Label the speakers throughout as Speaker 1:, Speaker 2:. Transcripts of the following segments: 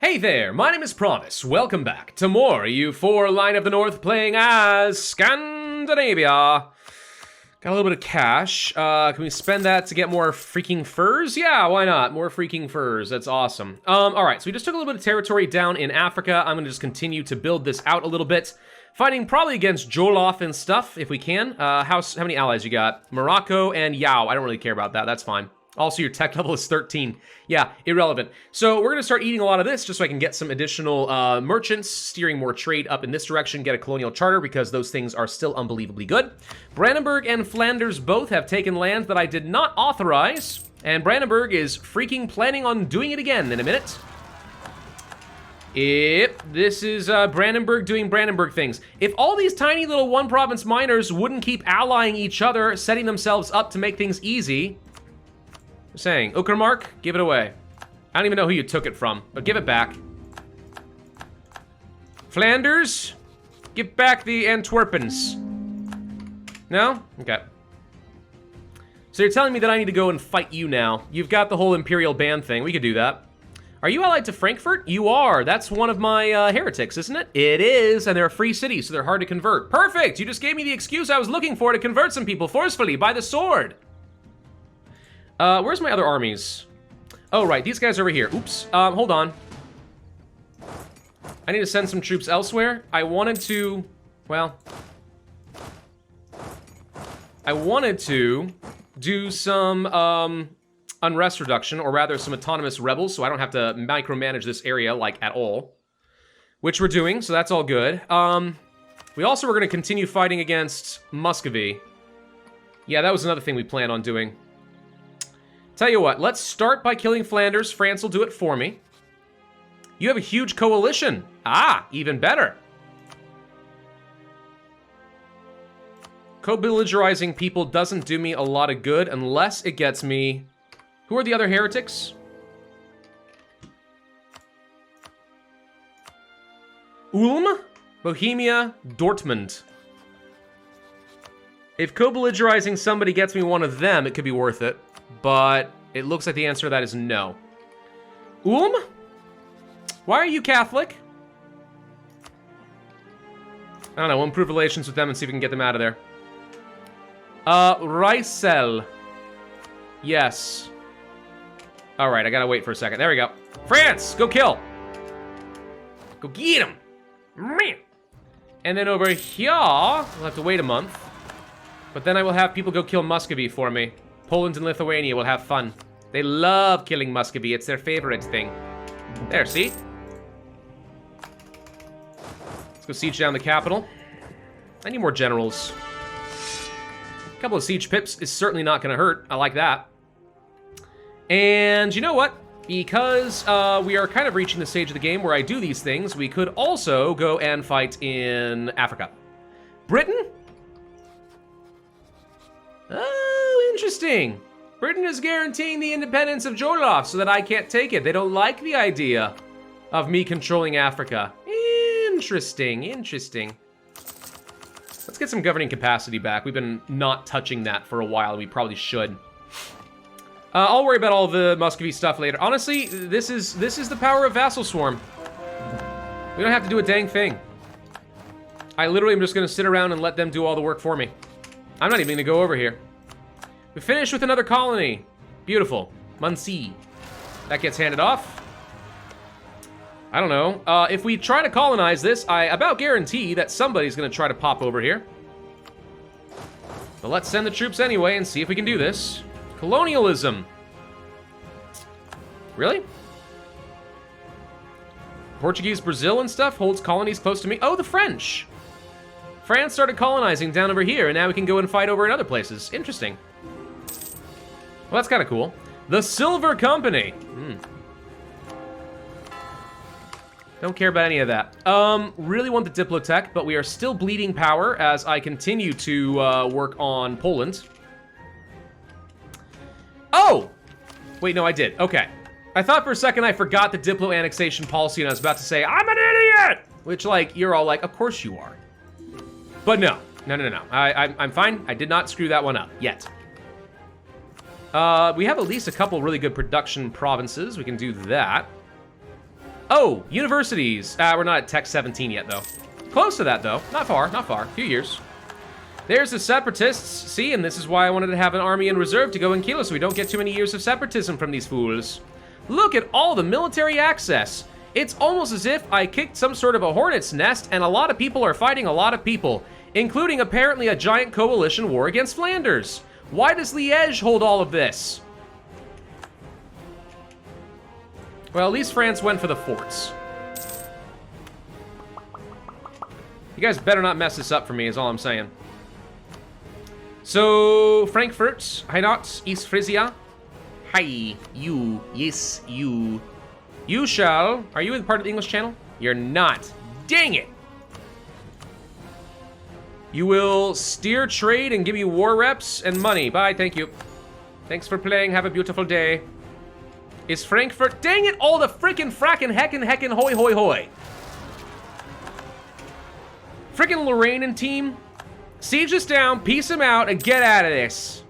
Speaker 1: Hey there, my name is Pravus. Welcome back to more EU4 Line of the North playing as Scandinavia. Got a little bit of cash. Can we spend that to get more freaking furs? Yeah, why not? More freaking furs. That's awesome. Alright, so we just took a little bit of territory down in Africa. I'm gonna just continue to build this out a little bit. Fighting probably against Jolof and stuff, if we can. How many allies you got? Morocco and Yao. I don't really care about that. That's fine. Also, your tech level is 13. Yeah, irrelevant. So we're going to start eating a lot of this just so I can get some additional merchants, steering more trade up in this direction, get a colonial charter because those things are still unbelievably good. Brandenburg and Flanders both have taken lands that I did not authorize, and Brandenburg is freaking planning on doing it again in a minute. Yep, this is Brandenburg doing Brandenburg things. If all these tiny little one-province miners wouldn't keep allying each other, setting themselves up to make things easy... saying, Uckermark, give it away. I don't even know who you took it from, but give it back. Flanders, give back the Antwerpens. No? Okay. So you're telling me that I need to go and fight you now. You've got the whole Imperial Band thing. We could do that. Are you allied to Frankfurt? You are. That's one of my heretics, isn't it? It is, and they're a free city, so they're hard to convert. Perfect! You just gave me the excuse I was looking for to convert some people forcefully by the sword. Where's my other armies? Oh, right, these guys are over here. Oops, hold on. I need to send some troops elsewhere. I wanted to, well... I wanted to do some, unrest reduction, or rather some autonomous rebels, so I don't have to micromanage this area, like, at all. Which we're doing, so that's all good. We also were going to continue fighting against Muscovy. Yeah, that was another thing we plan on doing. Tell you what, let's start by killing Flanders. France will do it for me. You have a huge coalition. Ah, even better. Co-belligerizing people doesn't do me a lot of good unless it gets me... Who are the other heretics? Ulm, Bohemia, Dortmund. If co-belligerizing somebody gets me one of them, it could be worth it. But it looks like the answer to that is no. Ulm? Why are you Catholic? I don't know, we'll improve relations with them and see if we can get them out of there. Reisel. Yes. Alright, I gotta wait for a second. There we go. France, go kill. Go get him. And then over here, we'll have to wait a month. But then I will have people go kill Muscovy for me. Poland and Lithuania will have fun. They love killing Muscovy. It's their favorite thing. There, see? Let's go siege down the capital. I need more generals. A couple of siege pips is certainly not going to hurt. I like that. And you know what? Because we are kind of reaching the stage of the game where I do these things, we could also go and fight in Africa. Britain? Oh, interesting. Britain is guaranteeing the independence of Jolof so that I can't take it. They don't like the idea of me controlling Africa. Interesting, interesting. Let's get some governing capacity back. We've been not touching that for a while. We probably should. I'll worry about all the Muscovy stuff later. Honestly, this is the power of Vassal Swarm. We don't have to do a dang thing. I literally am just going to sit around and let them do all the work for me. I'm not even going to go over here. We finished with another colony. Beautiful. Muncie. That gets handed off. I don't know. If we try to colonize this, I about guarantee that somebody's going to try to pop over here. But let's send the troops anyway and see if we can do this. Colonialism. Really? Portuguese Brazil and stuff holds colonies close to me. Oh, the French. France started colonizing down over here, and now we can go and fight over in other places. Interesting. Well, that's kind of cool. The Silver Company. Don't care about any of that. Really want the Diplotech, but we are still bleeding power as I continue to work on Poland. Oh! Wait, no, I did. Okay. I thought for a second I forgot the Diplo annexation policy, and I was about to say, I'm an idiot! Which, like, you're all like, of course you are. But no. No. I'm fine. I did not screw that one up yet. We have at least a couple really good production provinces. We can do that. Oh, universities. We're not at Tech 17 yet, though. Close to that, though. Not far, not far. A few years. There's the separatists. See, and this is why I wanted to have an army in reserve to go and kill us so we don't get too many years of separatism from these fools. Look at all the military access. It's almost as if I kicked some sort of a hornet's nest and a lot of people are fighting a lot of people, including apparently a giant coalition war against Flanders. Why does Liège hold all of this? Well, at least France went for the forts. You guys better not mess this up for me, is all I'm saying. So, Frankfurt, Hainaut, East Frisia. Hi, you, yes, you. You shall, are you in part of the English channel? You're not. Dang it! You will steer trade and give you war reps and money. Bye, thank you. Thanks for playing, have a beautiful day. Is Frankfurt, dang it, all the frickin' frackin' heckin' hoy hoy hoy. Frickin' Lorraine team, siege us down, peace them out, and get out of this.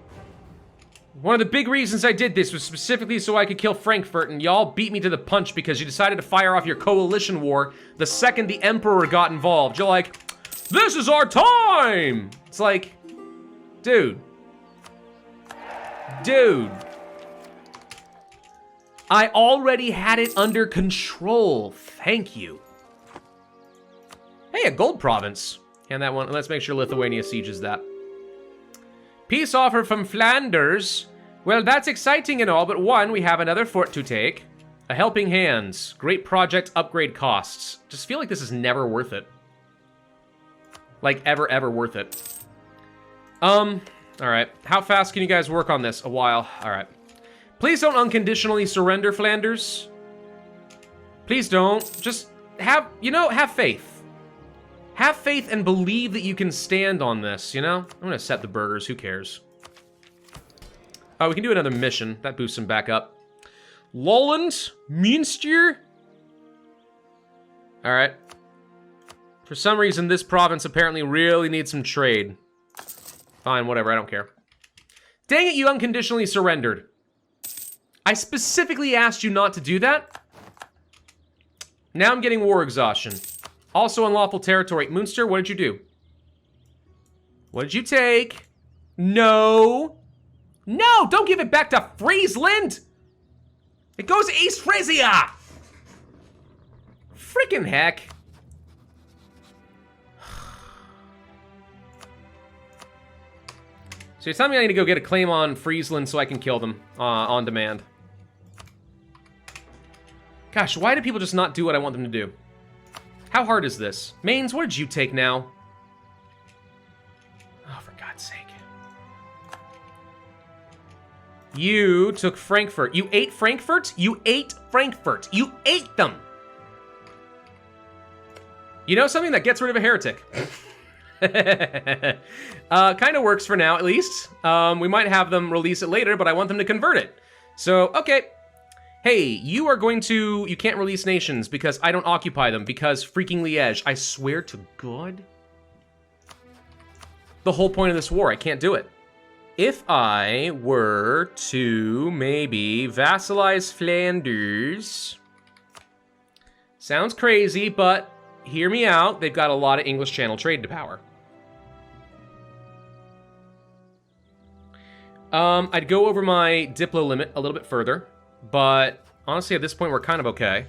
Speaker 1: One of the big reasons I did this was specifically so I could kill Frankfurt, and y'all beat me to the punch because you decided to fire off your coalition war the second the Emperor got involved. You're like, this is our time! It's like, dude. Dude. I already had it under control. Thank you. Hey, a gold province. And that one, let's make sure Lithuania sieges that. Peace offer from Flanders. Well, that's exciting and all, but one, we have another fort to take. A helping hands. Great project upgrade costs. Just feel like this is never worth it. Like, ever worth it. Alright. How fast can you guys work on this? A while. Alright. Please don't unconditionally surrender, Flanders. Please don't. Just have, you know, have faith. Have faith and believe that you can stand on this, you know? I'm gonna set the burgers, who cares? Oh, we can do another mission. That boosts him back up. Lolland? Münster? Alright. For some reason, this province apparently really needs some trade. Fine, whatever, I don't care. Dang it, you unconditionally surrendered. I specifically asked you not to do that. Now I'm getting war exhaustion. Also unlawful territory. Münster, what did you do? What did you take? No. No, don't give it back to Friesland. It goes to East Frisia. Frickin' heck. So you're telling me I need to go get a claim on Friesland so I can kill them on demand. Gosh, why do people just not do what I want them to do? How hard is this? Mainz, what did you take now? Oh, for God's sake. You took Frankfurt. You ate Frankfurt? You ate Frankfurt. You ate them! You know something that gets rid of a heretic? Kind of works for now, at least. We might have them release it later, but I want them to convert it. So, okay. Hey, you are going to... You can't release nations because I don't occupy them because freaking Liège. I swear to God. The whole point of this war, I can't do it. If I were to maybe vassalize Flanders... Sounds crazy, but hear me out. They've got a lot of English Channel trade to power. I'd go over my Diplo limit a little bit further. But honestly, at this point, we're kind of okay.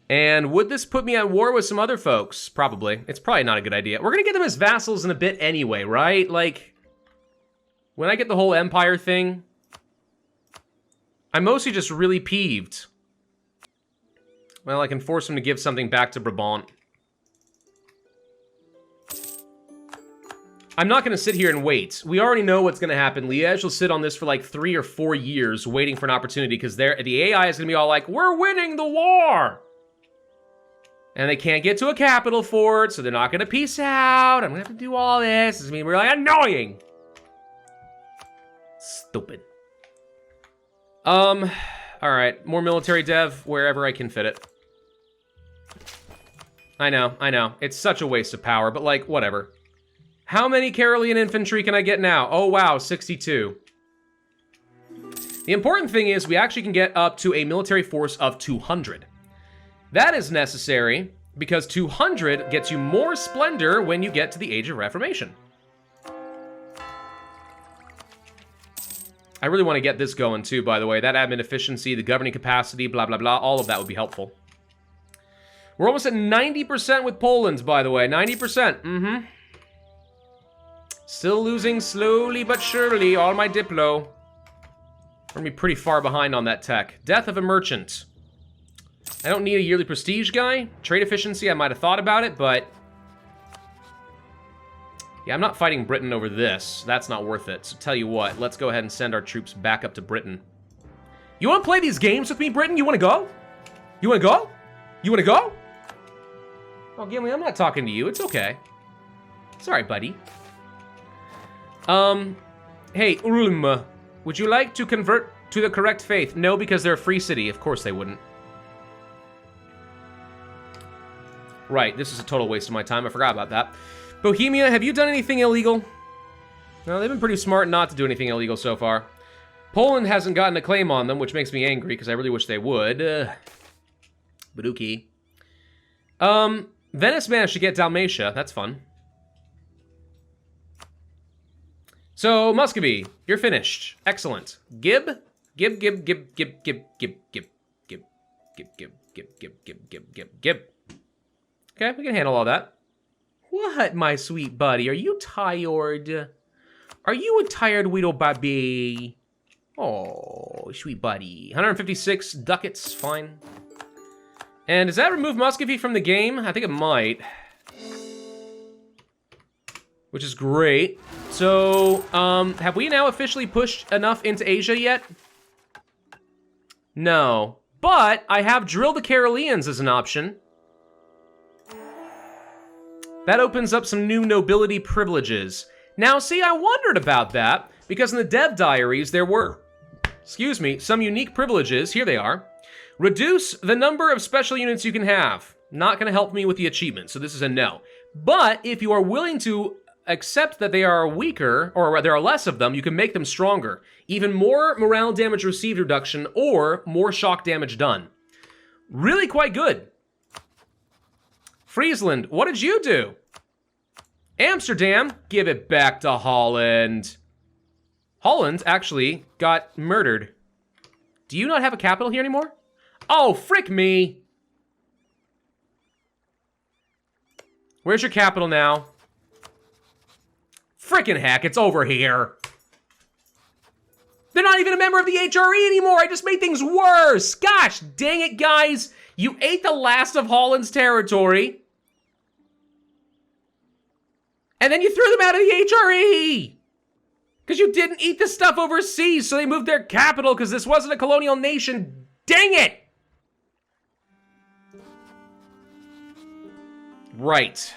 Speaker 1: And would this put me at war with some other folks? Probably. It's probably not a good idea. We're going to get them as vassals in a bit anyway, right? Like, when I get the whole empire thing, I'm mostly just really peeved. Well, I can force them to give something back to Brabant. I'm not going to sit here and wait. We already know what's going to happen. Liège will sit on this for like 3 or 4 years waiting for an opportunity because the AI is going to be all like, we're winning the war! And they can't get to a capital fort, so they're not going to peace out. I'm going to have to do all this. It's going to be really annoying. Stupid. Alright. More military dev wherever I can fit it. I know. It's such a waste of power, but like, whatever. How many Carolean infantry can I get now? Oh, wow, 62. The important thing is we actually can get up to a military force of 200. That is necessary because 200 gets you more splendor when you get to the Age of Reformation. I really want to get this going too, by the way. That admin efficiency, the governing capacity, blah, blah, blah, all of that would be helpful. We're almost at 90% with Poland, by the way. 90%. Still losing slowly but surely all my Diplo. We're gonna be pretty far behind on that tech. Death of a merchant. I don't need a yearly prestige guy. Trade efficiency, I might have thought about it, but... yeah, I'm not fighting Britain over this. That's not worth it. So tell you what, let's go ahead and send our troops back up to Britain. You want to play these games with me, Britain? You want to go? You want to go? You want to go? Oh, Gimli, I'm not talking to you. It's okay. It's alright, buddy. Hey, Ulm, would you like to convert to the correct faith? No, because they're a free city. Of course they wouldn't. Right, this is a total waste of my time. I forgot about that. Bohemia, have you done anything illegal? No, they've been pretty smart not to do anything illegal so far. Poland hasn't gotten a claim on them, which makes me angry, because I really wish they would. Baduki. Venice managed to get Dalmatia. That's fun. So, Muscovy, you're finished. Excellent. Gib. Okay, we can handle all that. What, my sweet buddy? Are you tired? Are you a tired little baby? Oh, sweet buddy. 156 ducats, fine. And does that remove Muscovy from the game? I think it might. Which is great. So, have we now officially pushed enough into Asia yet? No. But I have Drill the Caroleans as an option. That opens up some new nobility privileges. Now, see, I wondered about that, because in the dev diaries there were, excuse me, some unique privileges. Here they are. Reduce the number of special units you can have. Not going to help me with the achievement, so this is a no. But if you are willing to accept that they are weaker, or there are less of them, you can make them stronger. Even more morale damage received reduction, or more shock damage done. Really quite good. Friesland, what did you do? Amsterdam, give it back to Holland. Holland actually got murdered. Do you not have a capital here anymore? Oh, frick me. Where's your capital now? Frickin' heck, it's over here. They're not even a member of the HRE anymore. I just made things worse. Gosh, dang it, guys. You ate the last of Holland's territory. And then you threw them out of the HRE! Because you didn't eat the stuff overseas, so they moved their capital because this wasn't a colonial nation. Dang it! Right.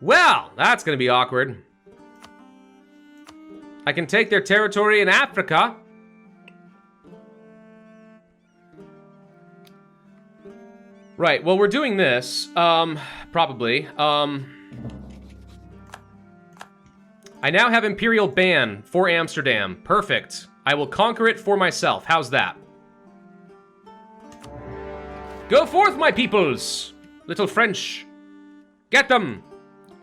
Speaker 1: Well, that's going to be awkward. I can take their territory in Africa. Right, well, we're doing this. Probably. I now have Imperial Ban for Amsterdam. Perfect. I will conquer it for myself. How's that? Go forth, my peoples! Little French. Get them!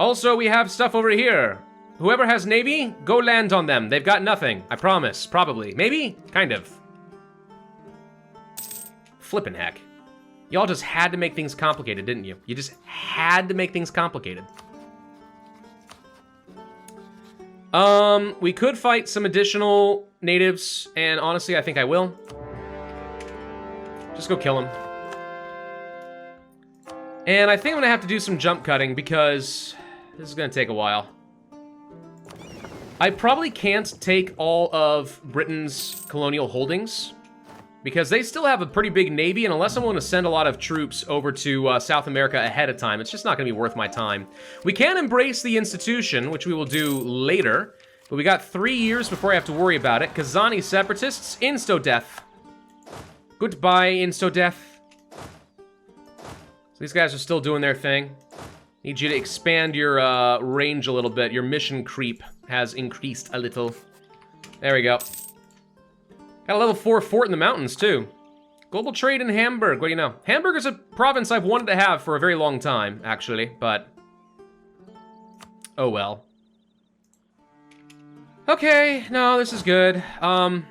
Speaker 1: Also, we have stuff over here. Whoever has navy, go land on them. They've got nothing. I promise. Probably. Maybe? Kind of. Flippin' heck. Y'all just had to make things complicated, didn't you? You just had to make things complicated. We could fight some additional natives, and honestly, I think I will. Just go kill them. And I think I'm gonna have to do some jump cutting because this is gonna take a while. I probably can't take all of Britain's colonial holdings because they still have a pretty big navy, and unless I'm willing to send a lot of troops over to South America ahead of time, it's just not gonna be worth my time. We can embrace the institution, which we will do later, but we got 3 years before I have to worry about it. Kazani separatists, insto-death. Goodbye, insto-death. So these guys are still doing their thing. Need you to expand your range a little bit. Your mission creep has increased a little. There we go. Got a level 4 fort in the mountains, too. Global trade in Hamburg, what do you know? Hamburg is a province I've wanted to have for a very long time, actually, but... oh well. Okay, no, this is good. I'm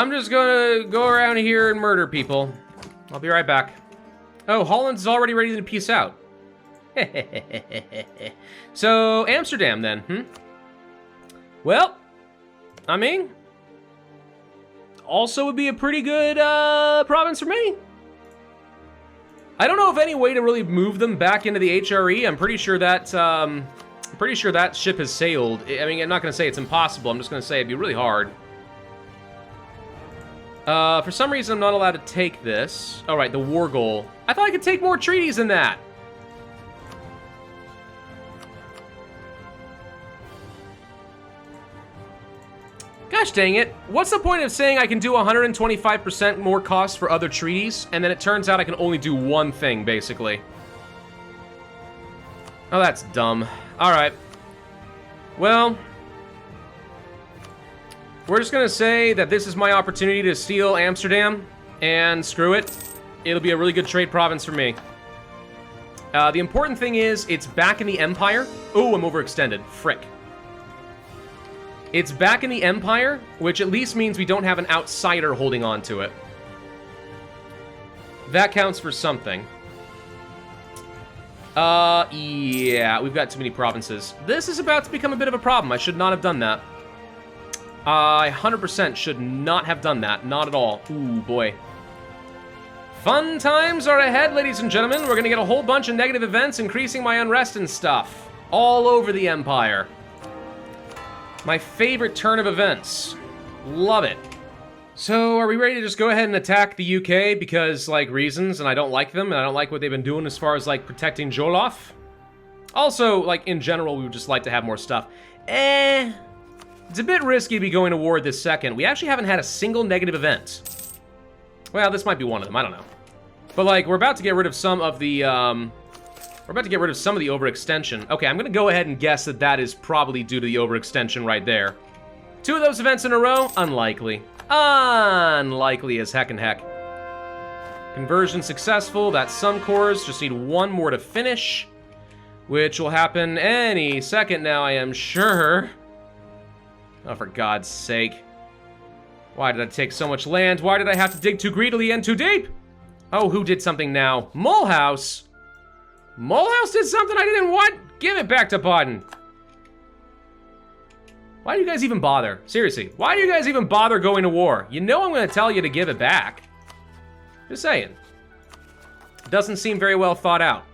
Speaker 1: just gonna go around here and murder people. I'll be right back. Oh, Holland's already ready to peace out. So, Amsterdam then, Well, I mean... also would be a pretty good province for me. I don't know of any way to really move them back into the HRE. I'm pretty sure that ship has sailed. I mean, I'm not going to say it's impossible. I'm just going to say it'd be really hard. For some reason, I'm not allowed to take this. Oh, right, the war goal. I thought I could take more treaties than that. Gosh dang it. What's the point of saying I can do 125% more cost for other treaties, and then it turns out I can only do one thing, basically? Oh, that's dumb. Alright. Well, we're just gonna say that this is my opportunity to steal Amsterdam, and screw it. It'll be a really good trade province for me. The important thing is, it's back in the Empire. Oh, I'm overextended. Frick. It's back in the Empire, which at least means we don't have an outsider holding on to it. That counts for something. Yeah, we've got too many provinces. This is about to become a bit of a problem. I should not have done that. I 100% should not have done that. Not at all. Ooh, boy. Fun times are ahead, ladies and gentlemen. We're gonna get a whole bunch of negative events, increasing my unrest and stuff. All over the Empire. My favorite turn of events. Love it. So, are we ready to just go ahead and attack the UK because, like, reasons, and I don't like them, and I don't like what they've been doing as far as, like, protecting Jolof? Also, like, in general, we would just like to have more stuff. It's a bit risky to be going to war this second. We actually haven't had a single negative event. Well, this might be one of them, I don't know. But, like, we're about to get rid of some of the, overextension. Okay, I'm gonna go ahead and guess that that is probably due to the overextension right there. 2 of those events in a row? Unlikely. Unlikely as heck and heck. Conversion successful. That's some cores. Just need 1 more to finish, which will happen any second now, I am sure. Oh, for God's sake. Why did I take so much land? Why did I have to dig too greedily and too deep? Oh, who did something now? Mulhouse? Mulhouse did something I didn't want? Give it back to Baden. Why do you guys even bother? Seriously, why do you guys even bother going to war? You know I'm gonna tell you to give it back. Just saying. Doesn't seem very well thought out.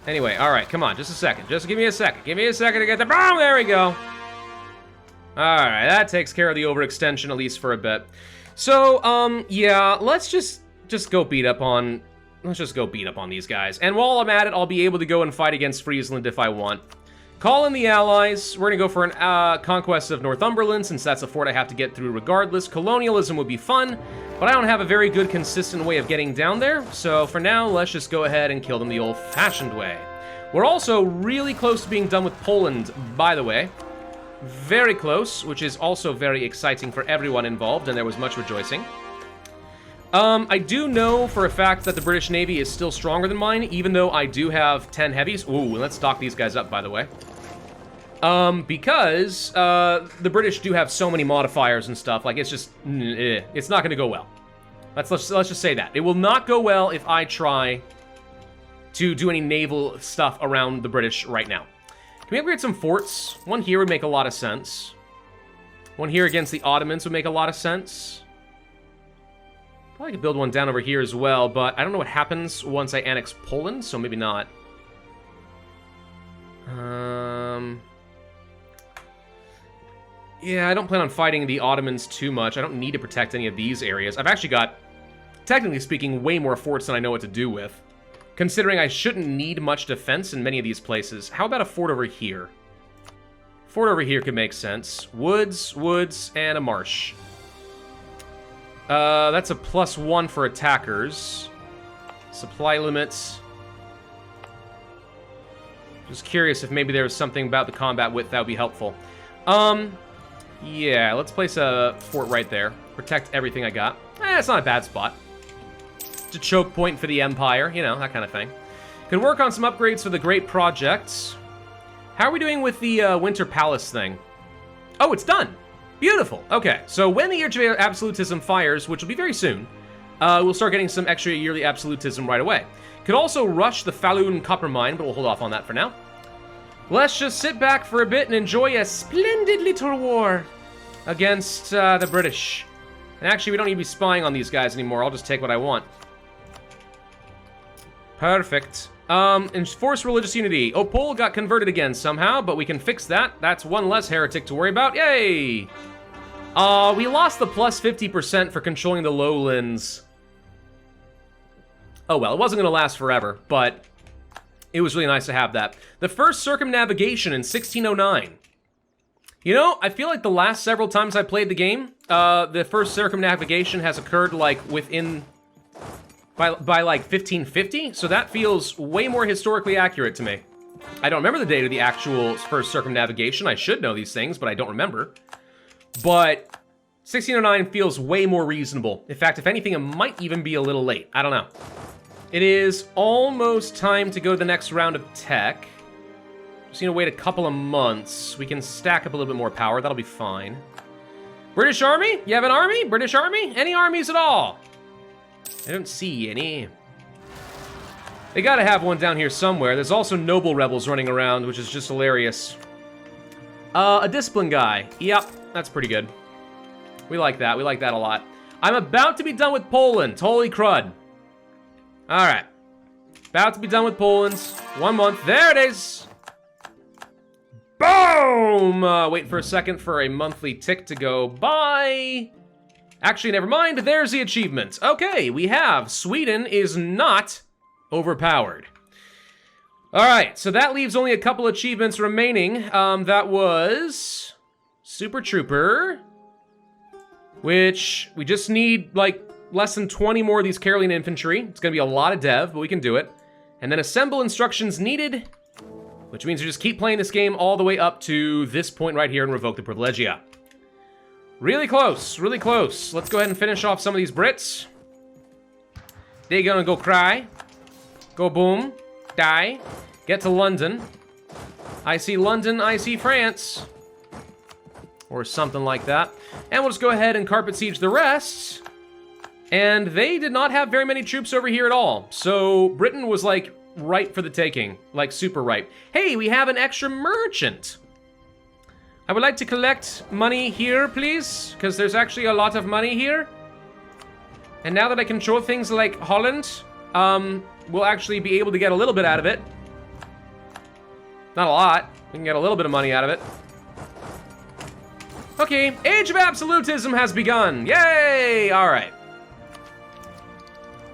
Speaker 1: Anyway, alright, come on, just a second. Just give me a second. Give me a second to get the boom, there we go. Alright, that takes care of the overextension, at least for a bit. So, yeah, let's just go beat up on... Let's just go beat up on these guys. And while I'm at it, I'll be able to go and fight against Friesland if I want. Call in the allies. We're gonna go for an conquest of Northumberland, since that's a fort I have to get through regardless. Colonialism would be fun, but I don't have a very good, consistent way of getting down there. So for now, let's just go ahead and kill them the old-fashioned way. We're also really close to being done with Poland, by the way. Very close, which is also very exciting for everyone involved, and there was much rejoicing. I do know for a fact that the British Navy is still stronger than mine, even though I do have 10 heavies. Ooh, let's stock these guys up, by the way. Because the British do have so many modifiers and stuff, like, it's just, it's not gonna go well. Let's just say that. It will not go well if I try to do any naval stuff around the British right now. Can we upgrade some forts? One here would make a lot of sense. One here against the Ottomans would make a lot of sense. Probably could build one down over here as well, but I don't know what happens once I annex Poland, so maybe not. Yeah, I don't plan on fighting the Ottomans too much. I don't need to protect any of these areas. I've actually got, technically speaking, way more forts than I know what to do with. Considering I shouldn't need much defense in many of these places. How about a fort over here? Fort over here could make sense. Woods, and a marsh. That's a +1 for attackers. Supply limits. Just curious if maybe there was something about the combat width that would be helpful. Yeah, let's place a fort right there. Protect everything I got. It's not a bad spot. It's a choke point for the Empire, you know, that kind of thing. Could work on some upgrades for the Great Projects. How are we doing with the Winter Palace thing? Oh, it's done. Beautiful. Okay, so when the Age of Absolutism fires, which will be very soon, we'll start getting some extra yearly absolutism right away. Could also rush the Falun copper mine, but we'll hold off on that for now. Let's just sit back for a bit and enjoy a splendid little war against the British. And actually, we don't need to be spying on these guys anymore. I'll just take what I want. Perfect. Enforce religious unity. Opol got converted again somehow, but we can fix that. That's one less heretic to worry about. Yay! We lost the plus 50% for controlling the lowlands. Oh well, it wasn't going to last forever, but it was really nice to have that. The first circumnavigation in 1609. You know, I feel like the last several times I played the game, the first circumnavigation has occurred, like, within... By like, 1550? So that feels way more historically accurate to me. I don't remember the date of the actual first circumnavigation. I should know these things, but I don't remember. But 1609 feels way more reasonable. In fact, if anything, it might even be a little late. I don't know. It is almost time to go to the next round of tech. Just need to wait a couple of months. We can stack up a little bit more power. That'll be fine. British Army? You have an army? British Army? Any armies at all? I don't see any. They gotta have one down here somewhere. There's also noble rebels running around, which is just hilarious. A discipline guy. Yep, that's pretty good. We like that. We like that a lot. I'm about to be done with Poland. Holy crud. Alright. About to be done with Poland. 1 month. There it is! Boom! Wait for a second for a monthly tick to go by. Actually, never mind. There's the achievement. Okay, we have Sweden is not overpowered. Alright, so that leaves only a couple achievements remaining. That was Super Trooper, which we just need, like, less than 20 more of these Caroline infantry. It's gonna be a lot of dev, but we can do it. And then assemble instructions needed, which means we just keep playing this game all the way up to this point right here and revoke the privilegia. Really close, really close. Let's go ahead and finish off some of these Brits. They're gonna go cry. Go boom. Die. Get to London. I see London, I see France. Or something like that. And we'll just go ahead and carpet siege the rest. And they did not have very many troops over here at all. So Britain was, like, ripe for the taking. Like, super ripe. Hey, we have an extra merchant. I would like to collect money here, please. Because there's actually a lot of money here. And now that I control things like Holland, we'll actually be able to get a little bit out of it. Not a lot. We can get a little bit of money out of it. Okay, Age of Absolutism has begun. Yay! Alright.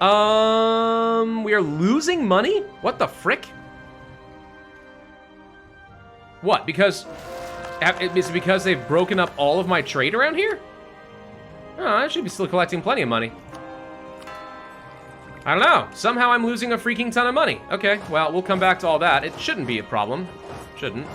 Speaker 1: We are losing money? What the frick? What? Because... Is it because they've broken up all of my trade around here? Oh, I should be still collecting plenty of money. I don't know. Somehow I'm losing a freaking ton of money. Okay, well, we'll come back to all that. It shouldn't be a problem. Shouldn't.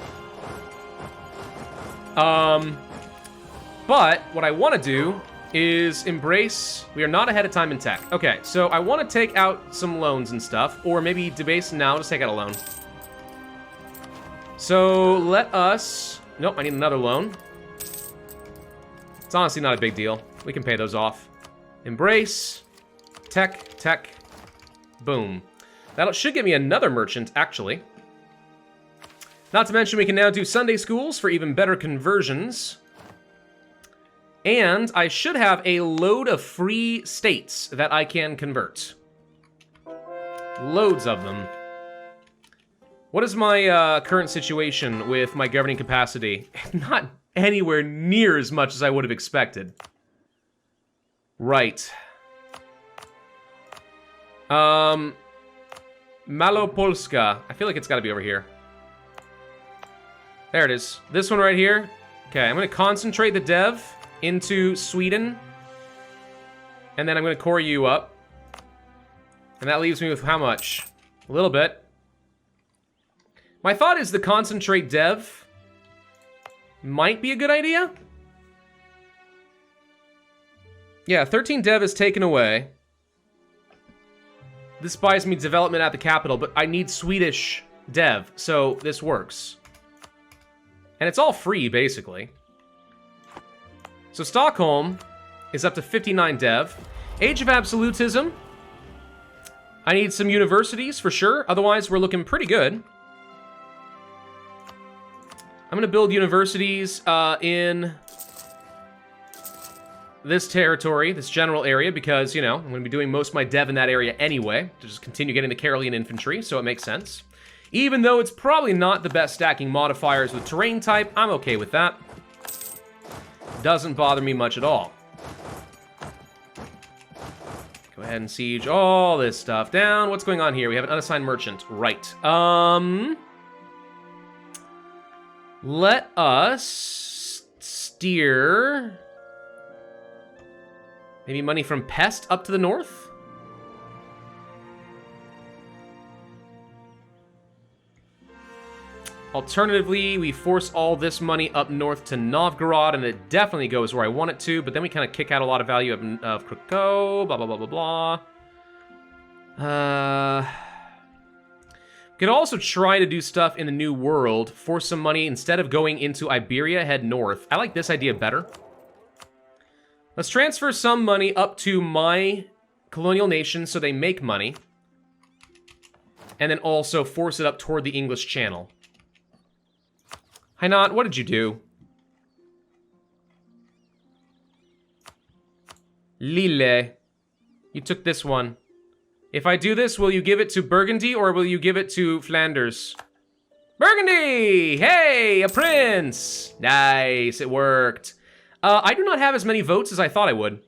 Speaker 1: But what I want to do is embrace... We are not ahead of time in tech. Okay, so I want to take out some loans and stuff, or maybe debase now, just take out a loan. So let us... Nope, I need another loan. It's honestly not a big deal. We can pay those off. Embrace. Tech, tech. Boom. That should get me another merchant, actually. Not to mention we can now do Sunday schools for even better conversions. And I should have a load of free states that I can convert. Loads of them. What is my current situation with my governing capacity? Not anywhere near as much as I would have expected. Right. Malopolska. I feel like it's got to be over here. There it is. This one right here. Okay, I'm going to concentrate the dev into Sweden. And then I'm going to core you up. And that leaves me with how much? A little bit. My thought is the concentrate dev might be a good idea. Yeah, 13 dev is taken away. This buys me development at the capital, but I need Swedish dev, so this works. And it's all free, basically. So Stockholm is up to 59 dev. Age of Absolutism. I need some universities, for sure. Otherwise, we're looking pretty good. I'm going to build universities in this territory, this general area, because, you know, I'm going to be doing most of my dev in that area anyway, to just continue getting the Karelian infantry, so it makes sense. Even though it's probably not the best stacking modifiers with terrain type, I'm okay with that. Doesn't bother me much at all. Go ahead and siege all this stuff down. What's going on here? We have an unassigned merchant. Right. Let us steer... maybe money from Pest up to the north? Alternatively, we force all this money up north to Novgorod, and it definitely goes where I want it to, but then we kind of kick out a lot of value of Krakow, blah, blah, blah, blah, blah. Could also try to do stuff in the New World, force some money, instead of going into Iberia, head north. I like this idea better. Let's transfer some money up to my colonial nation so they make money. And then also force it up toward the English Channel. Hainaut, what did you do? Lille. You took this one. If I do this, will you give it to Burgundy or will you give it to Flanders? Burgundy! Hey, a prince! Nice, it worked. I do not have as many votes as I thought I would.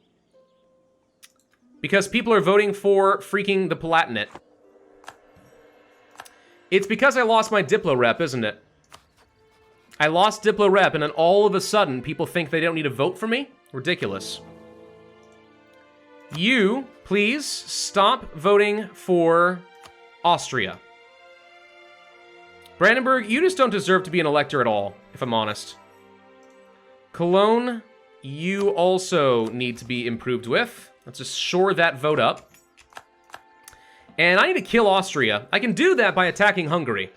Speaker 1: Because people are voting for freaking the Palatinate. It's because I lost my Diplo rep, isn't it? I lost Diplo rep, and then all of a sudden, people think they don't need to vote for me? Ridiculous. You, please, stop voting for Austria. Brandenburg, you just don't deserve to be an elector at all, if I'm honest. Cologne, you also need to be improved with. Let's just shore that vote up. And I need to kill Austria. I can do that by attacking Hungary.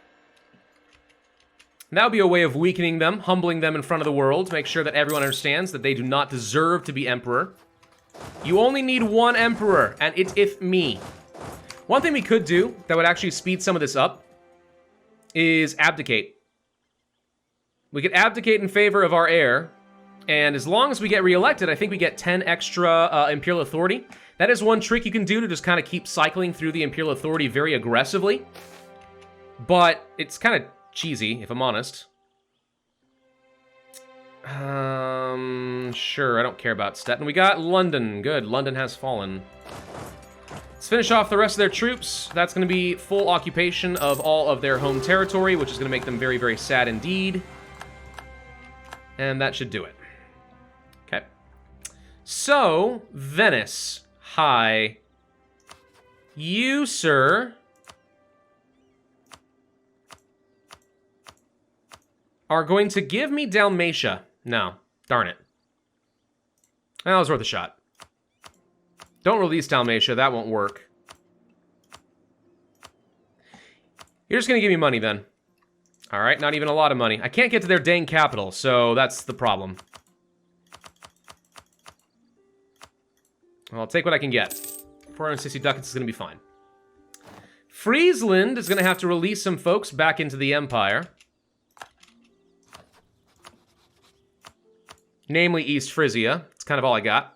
Speaker 1: That would be a way of weakening them, humbling them in front of the world, make sure that everyone understands that they do not deserve to be emperor. You only need one emperor, and it's me. One thing we could do that would actually speed some of this up is abdicate. We could abdicate in favor of our heir, and as long as we get reelected, I think we get 10 extra imperial authority. That is one trick you can do to just kind of keep cycling through the imperial authority very aggressively. But it's kind of cheesy, if I'm honest. Sure, I don't care about Stettin. We got London. Good, London has fallen. Let's finish off the rest of their troops. That's going to be full occupation of all of their home territory, which is going to make them very, very sad indeed. And that should do it. Okay. So, Venice. Hi. You, sir, are going to give me Dalmatia. No. Darn it. That was worth a shot. Don't release Dalmatia. That won't work. You're just going to give me money, then. Alright, not even a lot of money. I can't get to their dang capital, so that's the problem. Well, I'll take what I can get. 460 ducats is going to be fine. Friesland is going to have to release some folks back into the Empire. Namely East Frisia. It's kind of all I got.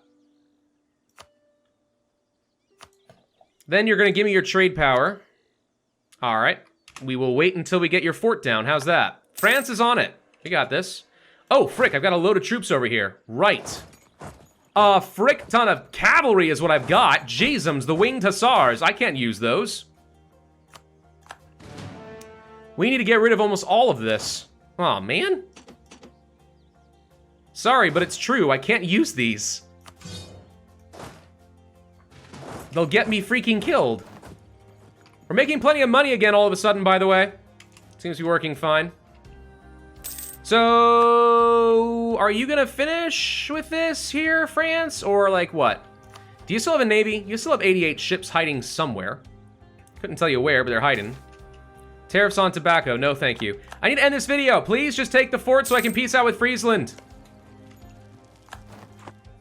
Speaker 1: Then you're going to give me your trade power. Alright. We will wait until we get your fort down. How's that? France is on it. We got this. Oh, frick, I've got a load of troops over here. Right. A frick ton of cavalry is what I've got. Jeezums, the winged hussars. I can't use those. We need to get rid of almost all of this. Aw, man. Sorry, but it's true. I can't use these. They'll get me freaking killed. We're making plenty of money again all of a sudden, by the way. Seems to be working fine. So, So, are you gonna finish with this here, France? Or, like, what? Do you still have a navy? You still have 88 ships hiding somewhere. Couldn't tell you where, but they're hiding. Tariffs on tobacco. No, thank you. I need to end this video. Please just take the fort so I can peace out with Friesland.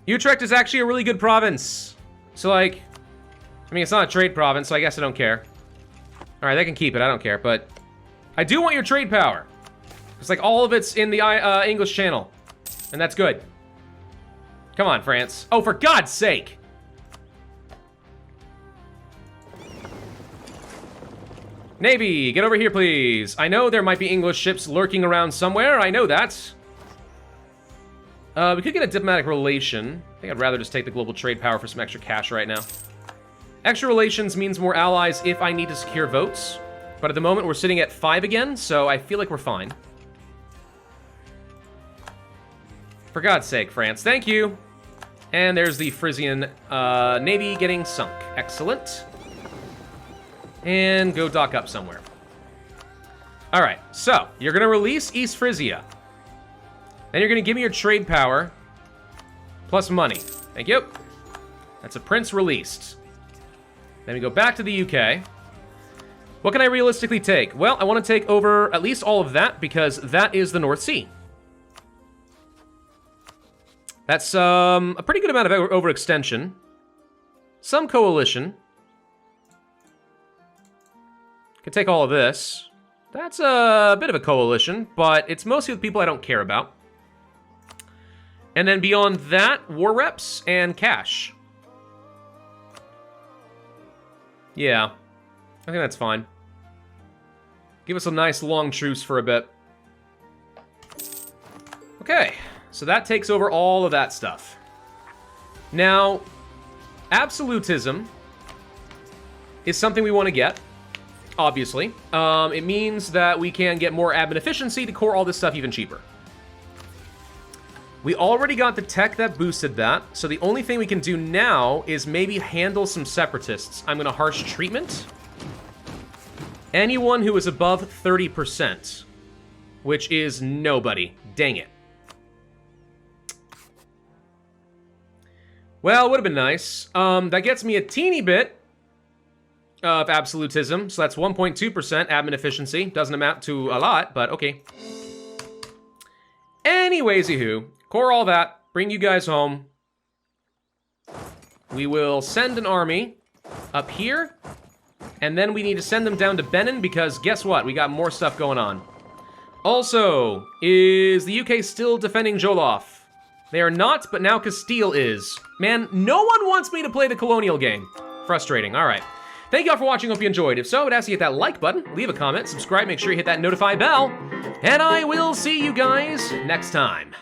Speaker 1: Utrecht is actually a really good province. So, like, I mean, it's not a trade province, so I guess I don't care. All right, they can keep it. I don't care, but I do want your trade power. It's like all of it's in the English Channel, and that's good. Come on, France. Oh, for God's sake. Navy, get over here, please. I know there might be English ships lurking around somewhere. I know that. We could get a diplomatic relation. I think I'd rather just take the global trade power for some extra cash right now. Extra relations means more allies if I need to secure votes. But at the moment, we're sitting at 5 again, so I feel like we're fine. For God's sake, France. Thank you. And there's the Frisian Navy getting sunk. Excellent. And go dock up somewhere. All right, so you're going to release East Frisia. Then you're going to give me your trade power plus money. Thank you. That's a prince released. Then we go back to the UK. What can I realistically take? Well, I want to take over at least all of that because that is the North Sea. That's a pretty good amount of overextension. Some coalition. Could take all of this. That's a bit of a coalition, but it's mostly with people I don't care about. And then beyond that, war reps and cash. Yeah, I think that's fine. Give us a nice long truce for a bit. Okay, so that takes over all of that stuff. Now, absolutism is something we want to get. Obviously. It means that we can get more admin efficiency to core all this stuff even cheaper. We already got the tech that boosted that, so the only thing we can do now is maybe handle some separatists. I'm going to harsh treatment. Anyone who is above 30%, which is nobody. Dang it. Well, it would have been nice. That gets me a teeny bit of absolutism, so that's 1.2% admin efficiency. Doesn't amount to a lot, but okay. Anyways-y-hoo, core all that, bring you guys home. We will send an army up here, and then we need to send them down to Benin because guess what? We got more stuff going on. Also, is the UK still defending Jolof? They are not, but now Castile is. Man, no one wants me to play the colonial game. Frustrating, all right. Thank you all for watching, hope you enjoyed. If so, I would ask you to hit that like button, leave a comment, subscribe, make sure you hit that notify bell, and I will see you guys next time.